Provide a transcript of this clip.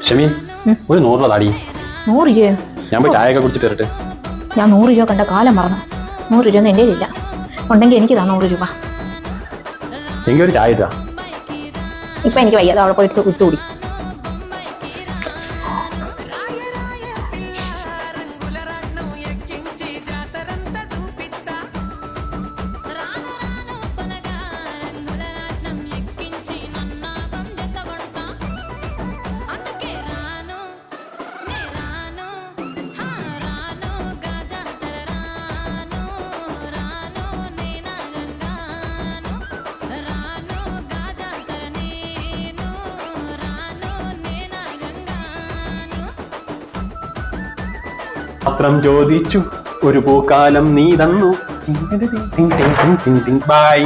ഷമി ഒരു 100 രൂപ താടി. 100 രൂപയോ? ഞാൻ പോയി ചായ ഒക്കെ കുടിച്ചിട്ട് വരട്ടെ. ഞാൻ 100 രൂപ കണ്ട കാലം മറന്നു. 100 രൂപ ഒന്നും എൻ്റെ ഇല്ല. ഉണ്ടെങ്കിൽ എനിക്ക് താ 100 രൂപ. എങ്കിൽ ഒരു ചായ ഇട്ടാ. ഇപ്പൊ എനിക്ക് വയ്യാതെ അവിടെ പോയിട്ട് ഇട്ടുകൂടി. മാത്രം ചോദിച്ചു ഒരു പൂക്കാലം നീ തന്നു. ബൈ.